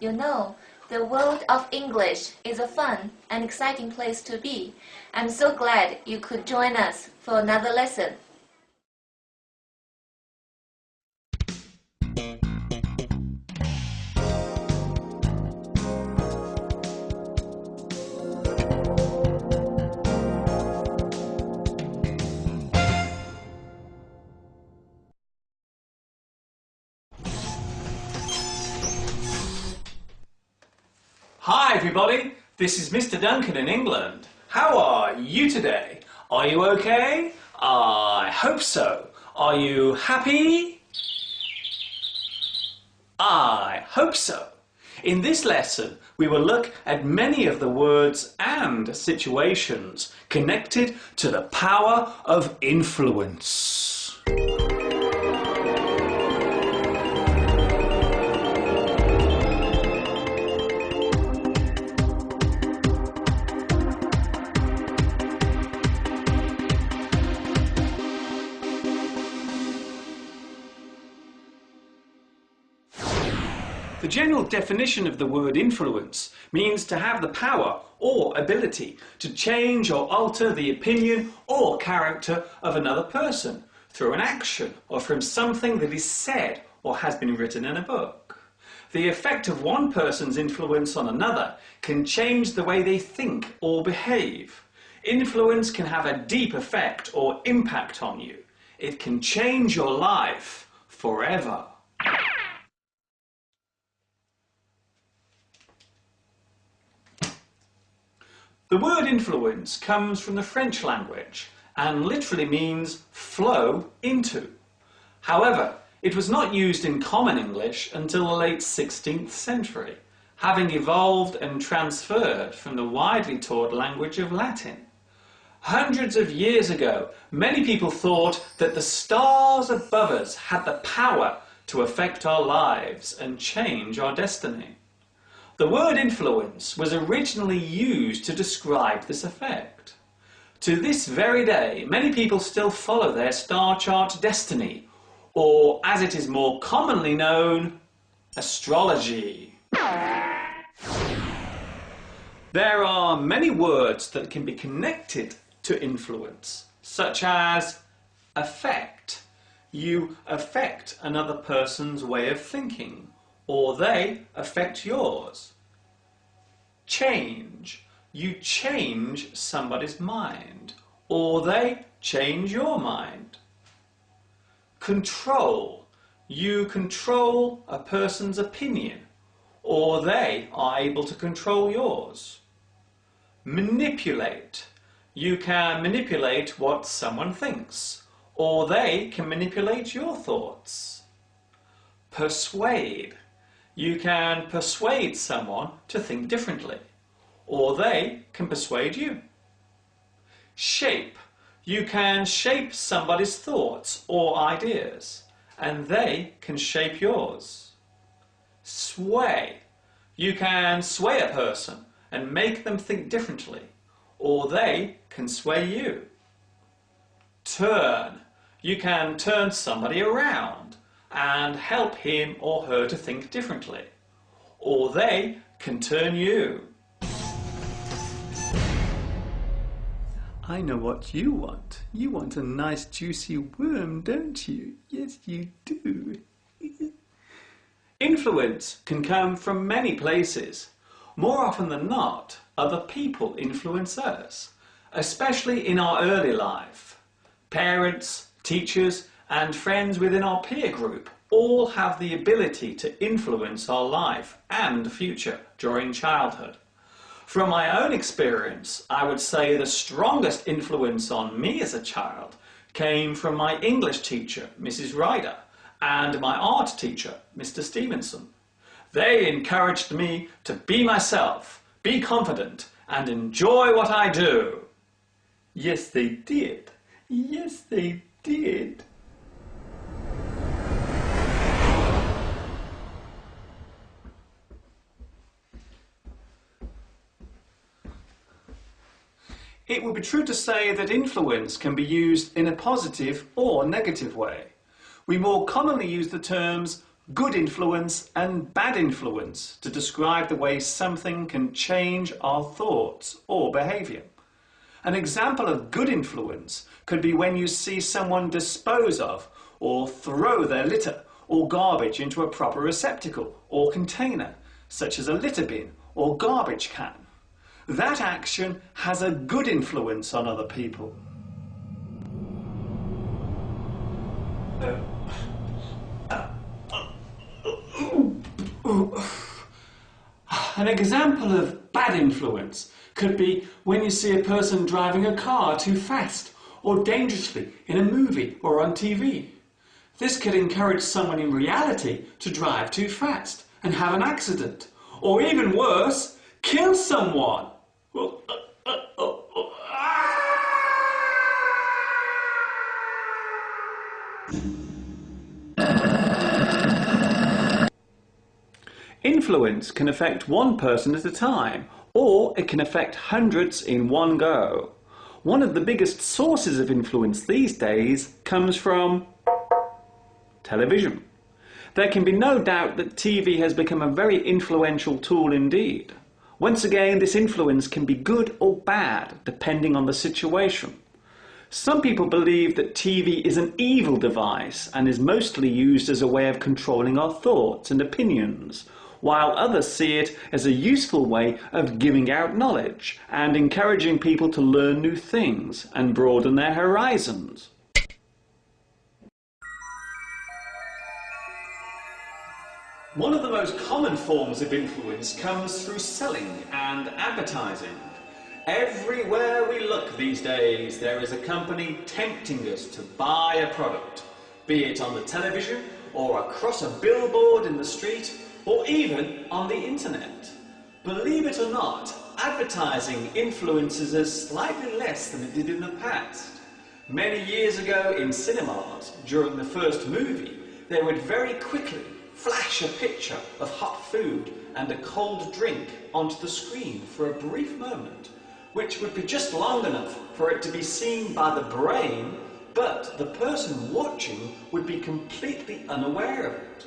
You know, the world of English is a fun and exciting place to be. I'm so glad you could join us for another lesson. Hi everybody, this is Mr. Duncan in England. How are you today? Are you okay? I hope so. Are you happy? I hope so. In this lesson, we will look at many of the words and situations connected to the power of influence. The general definition of the word influence means to have the power or ability to change or alter the opinion or character of another person through an action or from something that is said or has been written in a book. The effect of one person's influence on another can change the way they think or behave. Influence can have a deep effect or impact on you. It can change your life forever. The word influence comes from the French language and literally means flow into. However, it was not used in common English until the late 16th century, having evolved and transferred from the widely taught language of Latin. Hundreds of years ago, many people thought that the stars above us had the power to affect our lives and change our destiny. The word influence was originally used to describe this effect. To this very day, many people still follow their star chart destiny, or as it is more commonly known, astrology. There are many words that can be connected to influence, such as affect. You affect another person's way of thinking, or they affect yours. Change. You change somebody's mind, or they change your mind. Control. You control a person's opinion, or they are able to control yours. Manipulate. You can manipulate what someone thinks, or they can manipulate your thoughts. Persuade. You can persuade someone to think differently, or they can persuade you. Shape. You can shape somebody's thoughts or ideas, and they can shape yours. Sway. You can sway a person and make them think differently, or they can sway you. Turn. You can turn somebody around and help him or her to think differently, or they can turn you. I know what you want. You want a nice juicy worm, don't you? Yes, you do. Influence can come from many places. More often than not, other people influence us, especially in our early life. Parents, teachers, and friends within our peer group all have the ability to influence our life and future during childhood. From my own experience, I would say the strongest influence on me as a child came from my English teacher, Mrs. Ryder, and my art teacher, Mr. Stevenson. They encouraged me to be myself, be confident, and enjoy what I do. Yes, they did. Yes, they did. It would be true to say that influence can be used in a positive or negative way. We more commonly use the terms good influence and bad influence to describe the way something can change our thoughts or behaviour. An example of good influence could be when you see someone dispose of or throw their litter or garbage into a proper receptacle or container, such as a litter bin or garbage can. That action has a good influence on other people. An example of bad influence could be when you see a person driving a car too fast or dangerously in a movie or on TV. This could encourage someone in reality to drive too fast and have an accident, or even worse, kill someone. Influence can affect one person at a time, or it can affect hundreds in one go. One of the biggest sources of influence these days comes from television. There can be no doubt that TV has become a very influential tool indeed. Once again, this influence can be good or bad, depending on the situation. Some people believe that TV is an evil device and is mostly used as a way of controlling our thoughts and opinions, while others see it as a useful way of giving out knowledge and encouraging people to learn new things and broaden their horizons. One of the most common forms of influence comes through selling and advertising. Everywhere we look these days, there is a company tempting us to buy a product, be it on the television or across a billboard in the street or even on the internet. Believe it or not, advertising influences us slightly less than it did in the past. Many years ago in cinemas, during the first movie, they would very quickly flash a picture of hot food and a cold drink onto the screen for a brief moment, which would be just long enough for it to be seen by the brain, but the person watching would be completely unaware of it.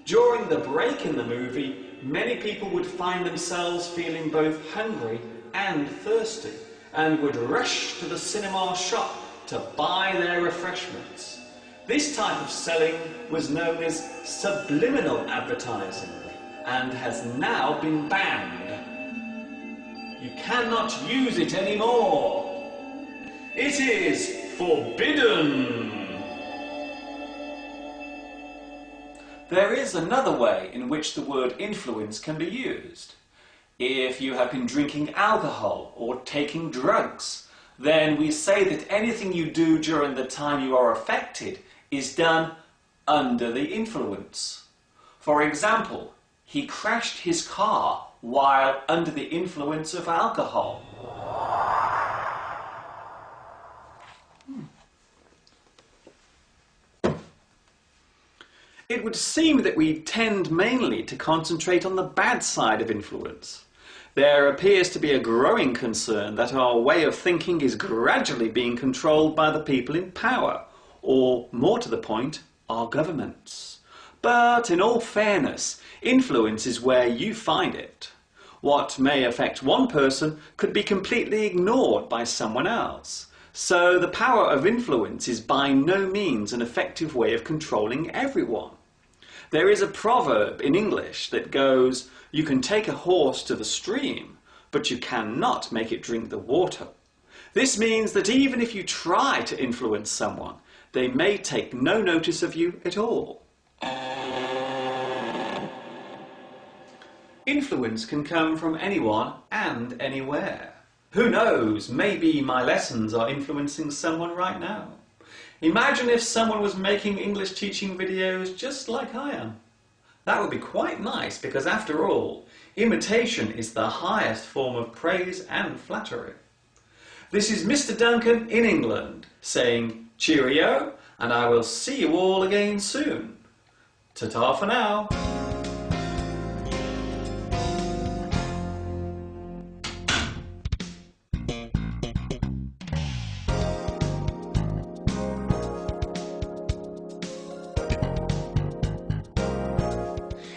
During the break in the movie, many people would find themselves feeling both hungry and thirsty and would rush to the cinema shop to buy their refreshments. This type of selling was known as subliminal advertising and has now been banned. You cannot use it anymore. It is forbidden. There is another way in which the word influence can be used. If you have been drinking alcohol or taking drugs, then we say that anything you do during the time you are affected is done under the influence. For example, he crashed his car while under the influence of alcohol. It would seem that we tend mainly to concentrate on the bad side of influence. There appears to be a growing concern that our way of thinking is gradually being controlled by the people in power, or more to the point, our governments. But in all fairness, influence is where you find it. What may affect one person could be completely ignored by someone else. So the power of influence is by no means an effective way of controlling everyone. There is a proverb in English that goes, "You can take a horse to the stream, but you cannot make it drink the water." This means that even if you try to influence someone, they may take no notice of you at all. Influence can come from anyone and anywhere. Who knows, maybe my lessons are influencing someone right now. Imagine if someone was making English teaching videos just like I am. That would be quite nice because after all, imitation is the highest form of praise and flattery. This is Mr. Duncan in England saying cheerio, and I will see you all again soon. Ta-ta for now.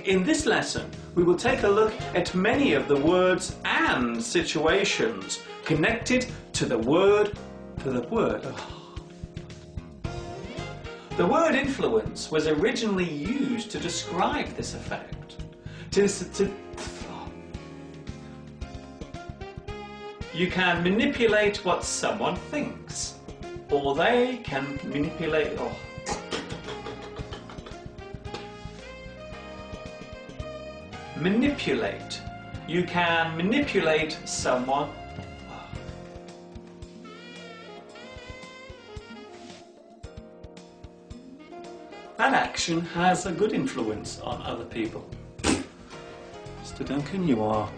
In this lesson, we will take a look at many of the words and situations connected to the word. The word influence was originally used to describe this effect. You can manipulate what someone thinks, or they can manipulate. Manipulate. You can manipulate someone. That action has a good influence on other people. Mr. Duncan, you are